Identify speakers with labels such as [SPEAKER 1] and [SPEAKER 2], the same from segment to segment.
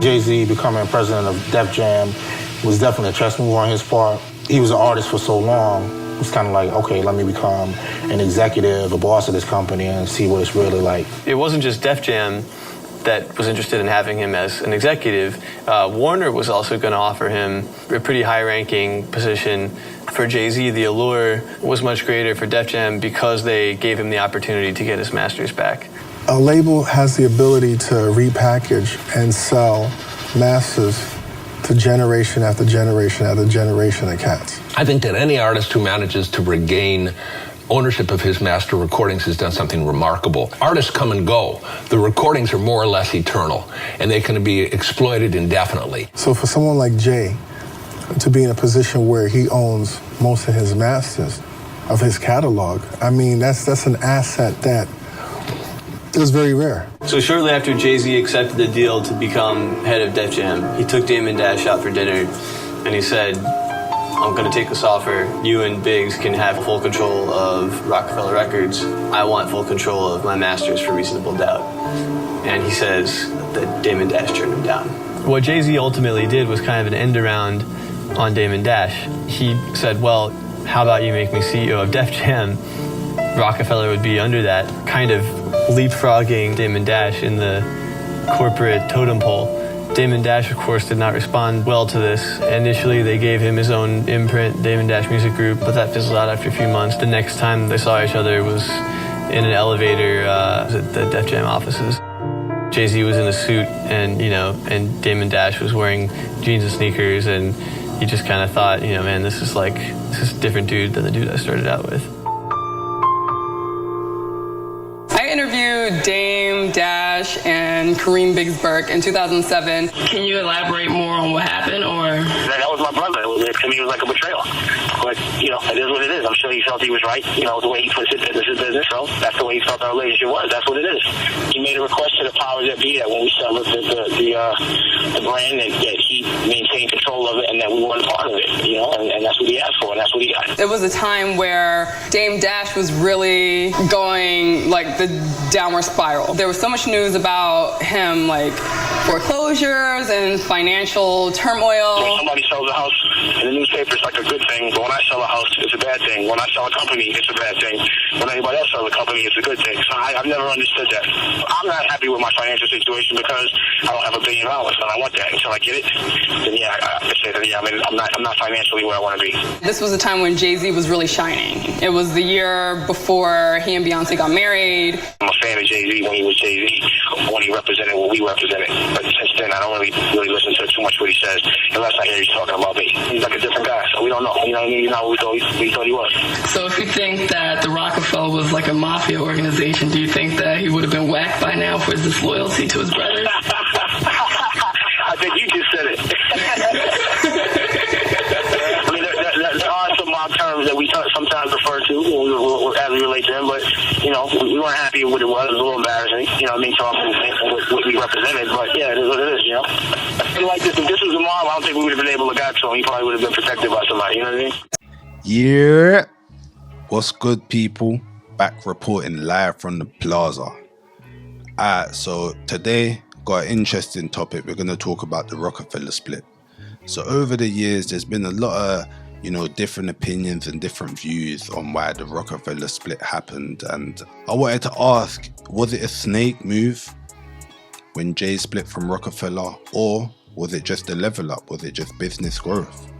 [SPEAKER 1] Jay-Z becoming president of Def Jam was definitely a chess move on his part. He was an artist for so long. It's kind of like, okay, let me become an executive, a boss of this company, and see what it's really like.
[SPEAKER 2] It wasn't just Def Jam that was interested in having him as an executive. Warner was also going to offer him a pretty high-ranking position. For Jay-Z, the allure was much greater for Def Jam because they gave him the opportunity to get his masters back.
[SPEAKER 3] A label has the ability to repackage and sell masters to generation after generation after generation of cats.
[SPEAKER 4] I think that any artist who manages to regain ownership of his master recordings has done something remarkable. Artists come and go. The recordings are more or less eternal, and they can be exploited indefinitely.
[SPEAKER 3] So for someone like Jay to be in a position where he owns most of his masters of his catalog, I mean, that's an asset that is very rare.
[SPEAKER 2] So shortly after Jay-Z accepted the deal to become head of Def Jam, he took Damon Dash out for dinner, and he said, I'm going to take this offer. You and Biggs can have full control of Rocafella Records. I want full control of my masters for Reasonable Doubt. And he says that Damon Dash turned him down. What Jay-Z ultimately did was kind of an end around on Damon Dash. He said, well, how about you make me CEO of Def Jam? Rocafella would be under that, kind of leapfrogging Damon Dash in the corporate totem pole. Damon Dash, of course, did not respond well to this. Initially, they gave him his own imprint, Damon Dash Music Group, but that fizzled out after a few months. The next time they saw each other was in an elevator at the Def Jam offices. Jay-Z was in a suit, and Damon Dash was wearing jeans and sneakers, and he just kind of thought, man, this is a different dude than the dude I started out with.
[SPEAKER 5] I interviewed Dame, Dash, and Kareem Biggs Burke in 2007. Can you elaborate more on what happened, or?
[SPEAKER 6] That was my brother. To me, it was like a betrayal. But, it is what it is. I'm sure he felt he was right, the way he puts it, this is business, so that's the way he felt our relationship was. That's what it is. He made a request to the powers that be that when we started the brand, that he maintained control of it and that we weren't a part of it, and that's what he asked for, and that's what he got.
[SPEAKER 5] It was a time where Dame Dash was really going, the downward spiral. There was so much news about him, foreclosures and financial turmoil.
[SPEAKER 6] When somebody sells a house in the newspaper, it's like a good thing, but when I sell a house, it's a bad thing. When I sell a company, it's a bad thing. When anybody else sells a company, it's a good thing. So I've never understood that. I'm not happy with my financial situation because I don't have $1 billion, and I want that. Until I get it, then I say that, I'm not financially where I want to be.
[SPEAKER 5] This was a time when Jay-Z was really shining. It was the year before he and Beyonce got married.
[SPEAKER 6] I'm a fan of Jay-Z when he was Jay-Z, when he represented what we represented. But since then, I don't really listen to too much what he says, unless I hear he's talking about me. He's like a different guy, so we don't know. You know what I mean? What we thought he was.
[SPEAKER 5] So if you think that the Rocafella was like a mafia organization, do you think that he would have been whacked by now for his disloyalty to his brothers?
[SPEAKER 6] I think you just said it. There are some mob terms that we sometimes refer to as we relate to him, but, we weren't happy with what it was. It was a little embarrassing, talking what we represented, but yeah, it is what it is, if this was a mob, I don't think we would have been able to get to him. He probably would have been protected by somebody, you know what I mean?
[SPEAKER 7] Yeah. What's good, people? Back reporting live from the plaza. So today, got an interesting topic. We're going to talk about the Rocafella split. So over the years, there's been a lot of different opinions and different views on why the Rocafella split happened. And I wanted to ask, was it a snake move when Jay split from Rocafella, or was it just a level up? Was it just business growth?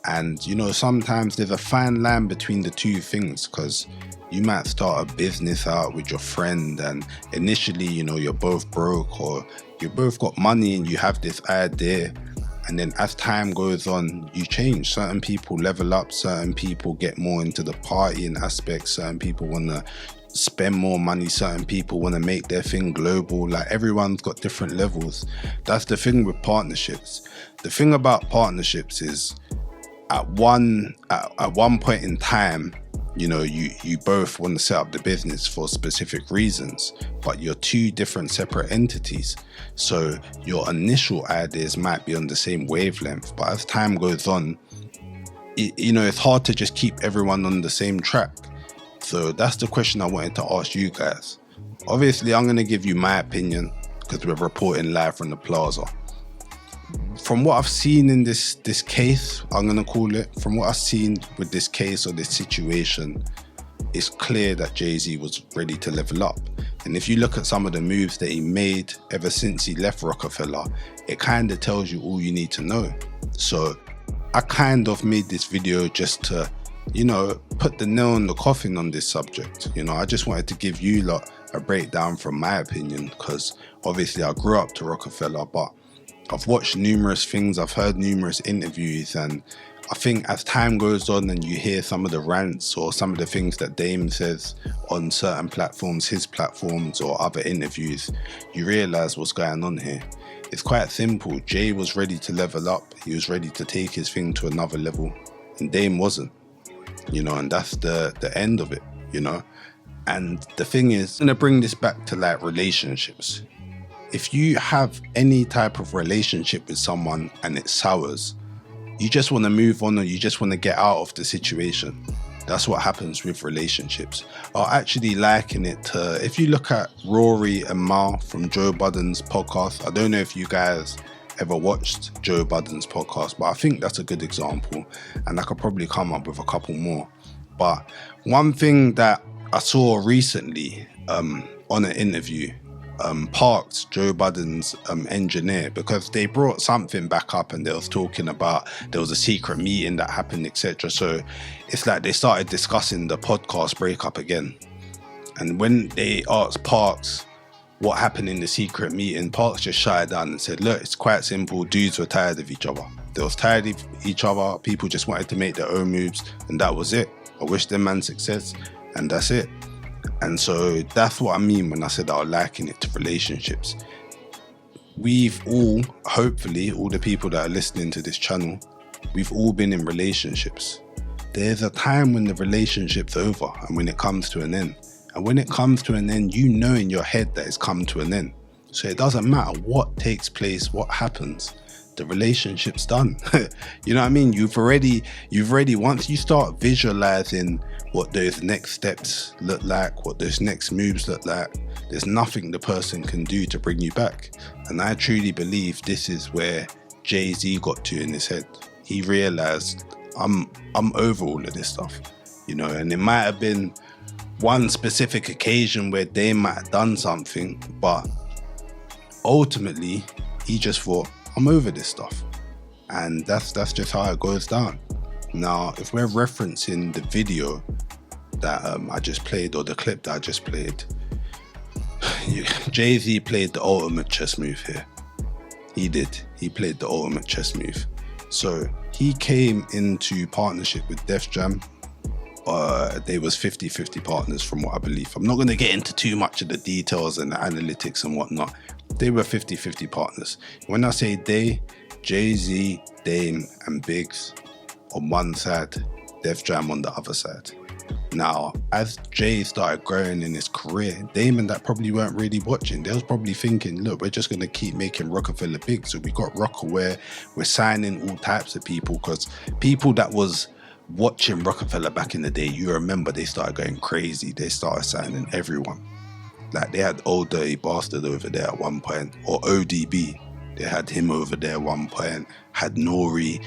[SPEAKER 7] And, sometimes there's a fine line between the two things, because you might start a business out with your friend and initially, you're both broke, or you both got money and you have this idea. And then as time goes on, you change. Certain people level up, certain people get more into the partying aspect, certain people want to spend more money, certain people want to make their thing global. Everyone's got different levels. That's the thing with partnerships. The thing about partnerships is at one point in time, you both want to set up the business for specific reasons, but you're two different separate entities. So your initial ideas might be on the same wavelength, but as time goes on, it's hard to just keep everyone on the same track. So that's the question I wanted to ask you guys. Obviously, I'm going to give you my opinion because we're reporting live from the plaza. from what I've seen in this case, I'm gonna call it, from what I've seen with this case or this situation, it's clear that Jay-Z was ready to level up. And if you look at some of the moves that he made ever since he left Rocafella, it kind of tells you all you need to know. So I kind of made this video just to, you know, put the nail in the coffin on this subject. You know, I just wanted to give you lot a breakdown from my opinion, because obviously I grew up to Rocafella, but I've watched numerous things, I've heard numerous interviews, and I think as time goes on and you hear some of the rants or some of the things that Dame says on certain platforms, his platforms or other interviews, you realise what's going on here. It's quite simple. Jay was ready to level up. He was ready to take his thing to another level, and Dame wasn't, you know, and that's the end of it, you know. And the thing is, I'm gonna bring this back to like relationships. If you have any type of relationship with someone and it sours, you just want to move on, or you just want to get out of the situation. That's what happens with relationships. I'll actually liken it to, if you look at Rory and Mal from Joe Budden's podcast. I don't know if you guys ever watched Joe Budden's podcast, but I think that's a good example, and I could probably come up with a couple more. But one thing that I saw recently on an interview, Parks, Joe Budden's engineer, because they brought something back up and they was talking about there was a secret meeting that happened, etc. So it's like they started discussing the podcast breakup again. And when they asked Parks what happened in the secret meeting, Parks just shut it down and said, look, it's quite simple. Dudes were tired of each other. They was tired of each other. People just wanted to make their own moves, and that was it. I wish them man success, and that's it. And so that's what I mean when I said I was liking it to relationships. We've all, hopefully, all the people that are listening to this channel, we've all been in relationships. There's a time when the relationship's over and when it comes to an end. And when it comes to an end, you know in your head that it's come to an end. So it doesn't matter what takes place, what happens. The relationship's done. You know what I mean? You've already, once you start visualizing what those next steps look like, what those next moves look like, there's nothing the person can do to bring you back. And I truly believe this is where Jay-Z got to in his head. He realized, I'm over all of this stuff, you know, and it might have been one specific occasion where they might have done something, but ultimately he just thought, I'm over this stuff. And that's just how it goes down. Now, if we're referencing the video that I just played, or the clip that I just played, Jay-Z played the ultimate chess move here. He did. He played the ultimate chess move. So he came into partnership with Def Jam. They was 50-50 partners from what I believe. I'm not going to get into too much of the details and the analytics and whatnot. They were 50-50 partners. When I say they, Jay-Z, Dame and Biggs on one side, Def Jam on the other side. Now, as Jay started growing in his career, Dame and that probably weren't really watching. They was probably thinking, look, we're just going to keep making Rocafella big. So we got Rockaware, we're signing all types of people, because people that was watching Rocafella back in the day, you remember they started going crazy. They started signing everyone. Like they had Old Dirty Bastard over there at one point, or ODB. They had him over there at one point, had Nori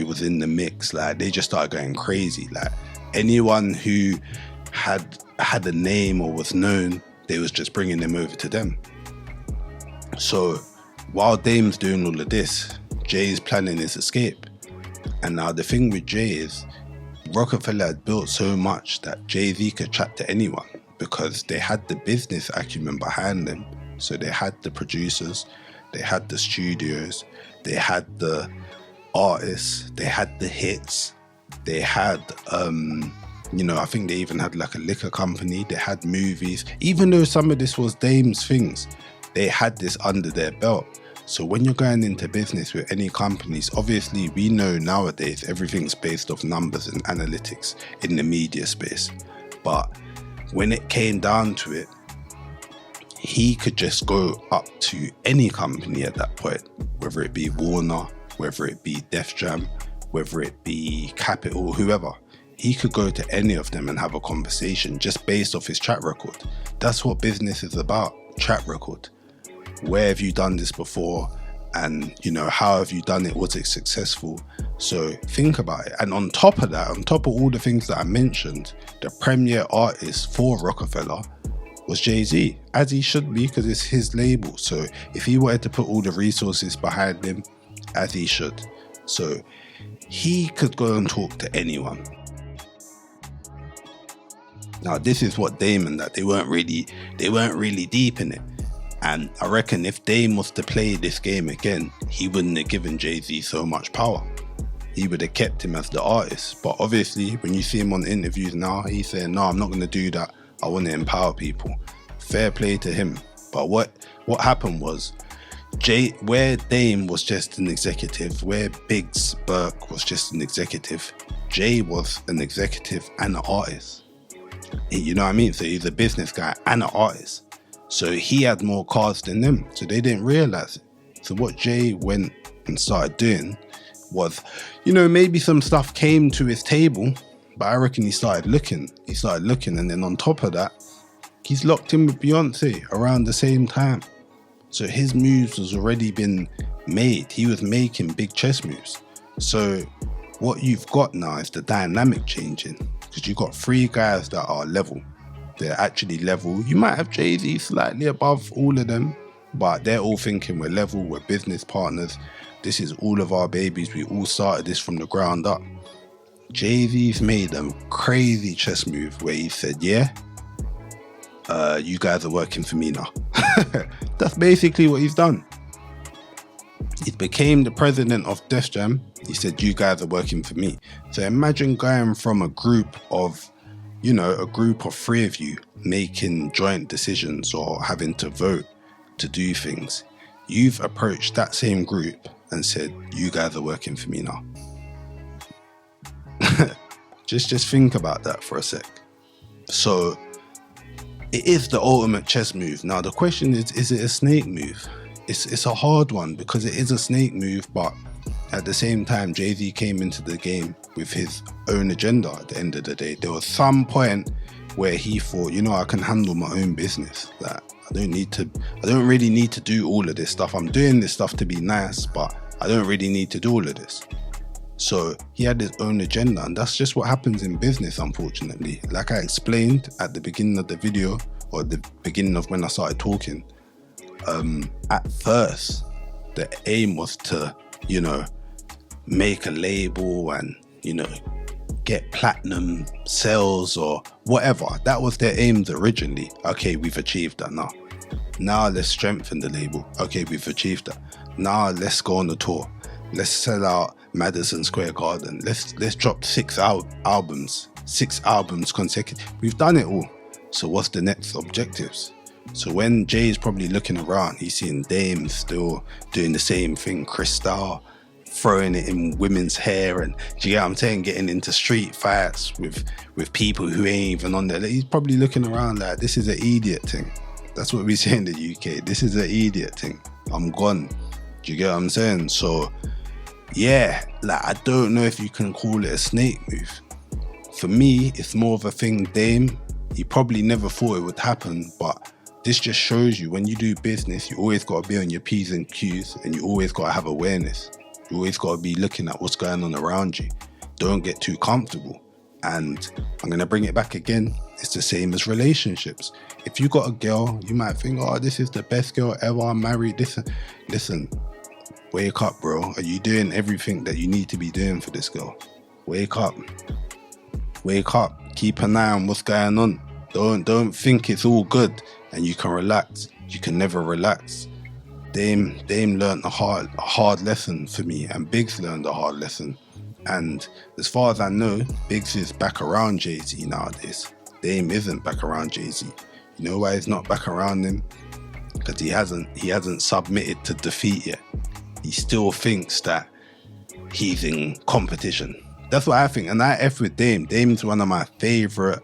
[SPEAKER 7] was in the mix. Like they just started going crazy. Like anyone who had a name or was known, they was just bringing them over to them. So while Dame's doing all of this, Jay's planning his escape. And now the thing with Jay is, Rocafella had built so much that Jay-Z could chat to anyone, because they had the business acumen behind them. So they had the producers, they had the studios, they had the artists, they had the hits, they had, I think they even had like a liquor company, they had movies. Even though some of this was Dame's things, they had this under their belt. So when you're going into business with any companies, obviously we know nowadays everything's based off numbers and analytics in the media space. But when it came down to it, he could just go up to any company at that point, whether it be Warner, whether it be Def Jam, whether it be Capital, whoever. He could go to any of them and have a conversation just based off his track record. That's what business is about, track record. Where have you done this before? And, you know, how have you done it? Was it successful? So think about it. And on top of that, on top of all the things that I mentioned, the premier artist for Rocafella was Jay-Z, as he should be, because it's his label. So if he wanted to put all the resources behind him, as he should. So he could go and talk to anyone. Now, this is what Dame and that, they weren't really deep in it. And I reckon if Dame was to play this game again, he wouldn't have given Jay-Z so much power. He would have kept him as the artist. But obviously, when you see him on interviews now, he's saying, no, I'm not going to do that. I want to empower people. Fair play to him. But what happened was, where Dame was just an executive, where Biggs Burke was just an executive, Jay was an executive and an artist. You know what I mean? So he's a business guy and an artist. So he had more cards than them. So they didn't realize it. So what Jay went and started doing was, you know, maybe some stuff came to his table, but I reckon he started looking. And then on top of that, he's locked in with Beyonce around the same time. So his moves was already been made. He was making big chess moves. So what you've got now is the dynamic changing, because you've got three guys that are level. They're actually level. You might have Jay-Z slightly above all of them, but they're all thinking we're level, we're business partners. This is all of our babies. We all started this from the ground up. Jay-Z's made a crazy chess move where he said, yeah, you guys are working for me now. That's basically what he's done. He became the president of Def Jam. He said, you guys are working for me. So imagine going from a group of three of you making joint decisions or having to vote to do things. You've approached that same group and said, you guys are working for me now. just think about that for a sec. So it is the ultimate chess move. Now the question is it a snake move? It's a hard one, because it is a snake move, but at the same time, Jay-Z came into the game with his own agenda at the end of the day. There was some point where he thought, you know, I can handle my own business. That I don't really need to do all of this stuff. I'm doing this stuff to be nice, but I don't really need to do all of this. So he had his own agenda, and that's just what happens in business, unfortunately. Like I explained at the beginning of the video, or the beginning of when I started talking, at first, the aim was to, you know, make a label and, you know, get platinum sales or whatever. That was their aims originally. Okay, we've achieved that now. Now let's strengthen the label. Okay, we've achieved that. Now let's go on the tour. Let's sell out Madison Square Garden. Let's drop 6 albums consecutive. We've done it all. So what's the next objectives? So when Jay's probably looking around, he's seeing Dame still doing the same thing, Cristal, throwing it in women's hair, and do you get what I'm saying, getting into street fights with people who ain't even on there. He's probably looking around like, this is an idiot thing. That's what we say in the UK. This is an idiot thing. I'm gone. Do you get what I'm saying? So yeah, like I don't know if you can call it a snake move. For me, it's more of a thing. Dame, he probably never thought it would happen, but this just shows you, when you do business, you always got to be on your P's and Q's, and you always got to have awareness. You always got to be looking at what's going on around you. Don't get too comfortable. And I'm going to bring it back again. It's the same as relationships. If you got a girl, you might think, oh, this is the best girl ever, I'm married. Listen, wake up, bro. Are you doing everything that you need to be doing for this girl? Wake up. Wake up. Keep an eye on what's going on. Don't think it's all good and you can relax. You can never relax. Dame learned a hard lesson for me, and Biggs learned a hard lesson. And as far as I know, Biggs is back around Jay-Z nowadays. Dame isn't back around Jay-Z. You know why he's not back around him? Because he hasn't submitted to defeat yet. He still thinks that he's in competition. That's what I think, and I F with Dame. Dame's one of my favorite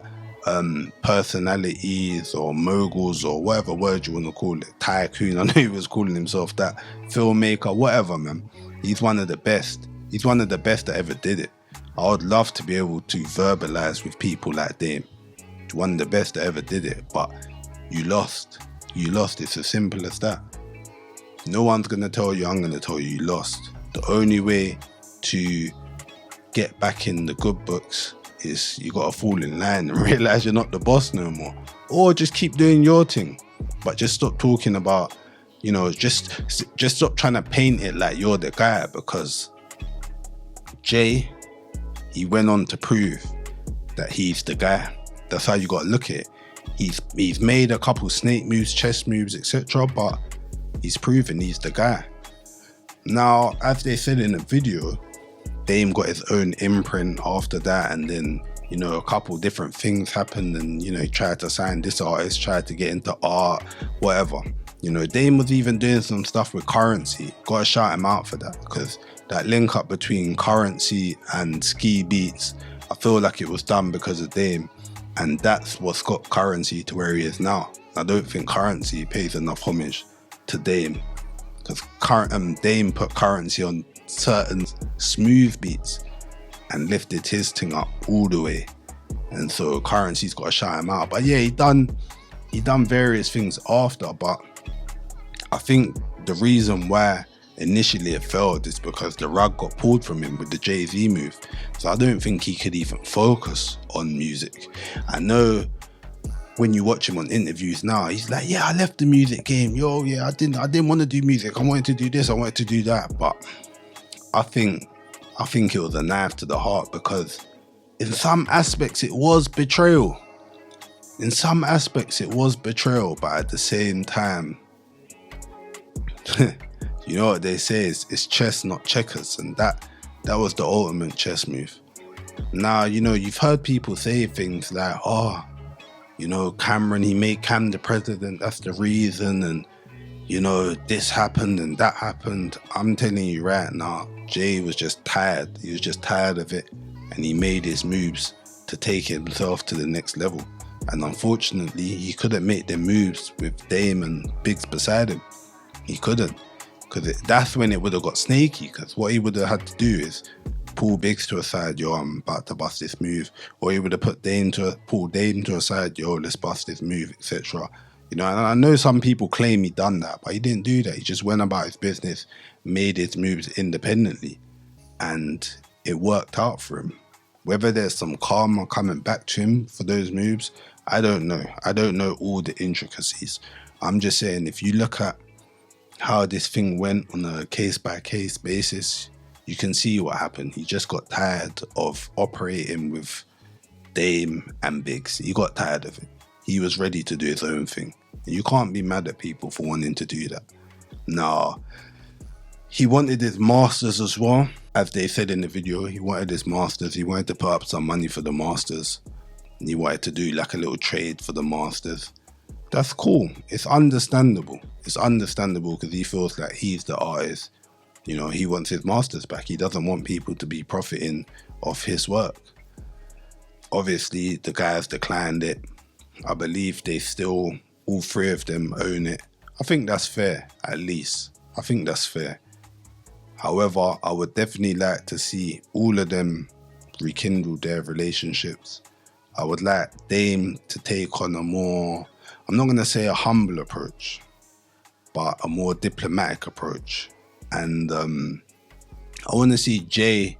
[SPEAKER 7] personalities or moguls or whatever word you want to call it. Tycoon, I know he was calling himself that. Filmmaker, whatever, man. He's one of the best. He's one of the best that ever did it. I would love to be able to verbalize with people like Dame. He's one of the best that ever did it, but you lost. You lost. It's as simple as that. No one's going to tell you I'm going to tell you you lost. The only way to get back in the good books is you got to fall in line and realize you're not the boss no more. Or just keep doing your thing. But just stop talking about, you know, just stop trying to paint it like you're the guy, because Jay, he went on to prove that he's the guy. That's how you got to look at it. He's made a couple snake moves, chess moves, etc., but he's proven he's the guy. Now, as they said in the video, Dame got his own imprint after that, and then, you know, a couple different things happened, and, you know, he tried to sign this artist, tried to get into art, whatever. You know, Dame was even doing some stuff with Currency. Gotta shout him out for that, because that link up between Currency and Ski Beats, I feel like it was done because of Dame, and that's what's got Currency to where he is now. I don't think Currency pays enough homage to Dame, because Dame put Currency on certain smooth beats and lifted his thing up all the way, and so Currency's got to shout him out. But yeah, he done various things after, but I think the reason why initially it failed is because the rug got pulled from him with the Jay-Z move. So I don't think he could even focus on music. I know when you watch him on interviews now, he's like, yeah, I left the music game. Yeah, I didn't want to do music. I wanted to do this, I wanted to do that. But I think it was a knife to the heart, because in some aspects it was betrayal. But at the same time, you know what they say is it's chess, not checkers, and that was the ultimate chess move. Now, you know, you've heard people say things like, oh, you know, Cameron, he made Cam the president, that's the reason, and, you know, this happened and that happened. I'm telling you right now, Jay was just tired. He was just tired of it, and he made his moves to take himself to the next level. And unfortunately, he couldn't make them moves with Dame and Biggs beside him. He couldn't, because that's when it would have got snaky, because what he would have had to do is pull Biggs to a side, yo, I'm about to bust this move. Or he would have pulled Dame to a side, yo, let's bust this move, etc. You know, and I know some people claim he done that, but he didn't do that. He just went about his business, made his moves independently, and it worked out for him. Whether there's some karma coming back to him for those moves, I don't know. I don't know all the intricacies. I'm just saying, if you look at how this thing went on a case-by-case basis, you can see what happened. He just got tired of operating with Dame and Biggs. He got tired of it. He was ready to do his own thing. You can't be mad at people for wanting to do that. Now, he wanted his masters as well. As they said in the video, he wanted his masters. He wanted to put up some money for the masters. And he wanted to do like a little trade for the masters. That's cool. It's understandable. It's understandable because he feels like he's the artist. You know, he wants his masters back. He doesn't want people to be profiting off his work. Obviously, the guys declined it. I believe they still, all three of them own it. I think that's fair, at least. I think that's fair. However, I would definitely like to see all of them rekindle their relationships. I would like Dame to take on a more, I'm not going to say a humble approach, but a more diplomatic approach. And I want to see Jay,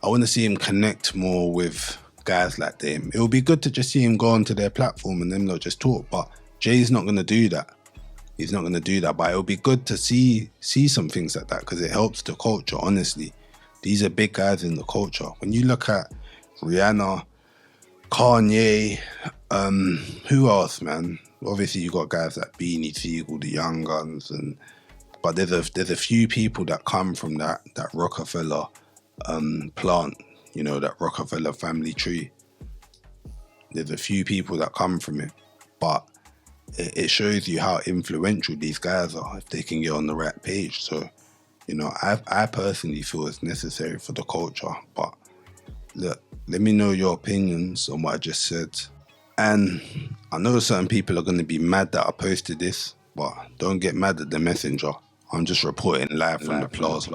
[SPEAKER 7] I want to see him connect more with guys like Dame. It would be good to just see him go onto their platform and them not just talk, but Jay's not going to do that. He's not going to do that, but it would be good to see some things like that, because it helps the culture, honestly. These are big guys in the culture. When you look at Rihanna, Kanye, who else, man? Obviously, you got guys like Beanie Siegel, the Young Guns, but there's a few people that come from that Rocafella plant, you know, that Rocafella family tree. There's a few people that come from it, but it shows you how influential these guys are if they can get on the right page. So, you know, I personally feel it's necessary for the culture. But look, let me know your opinions on what I just said. And I know certain people are going to be mad that I posted this, but don't get mad at the messenger. I'm just reporting live from the plaza.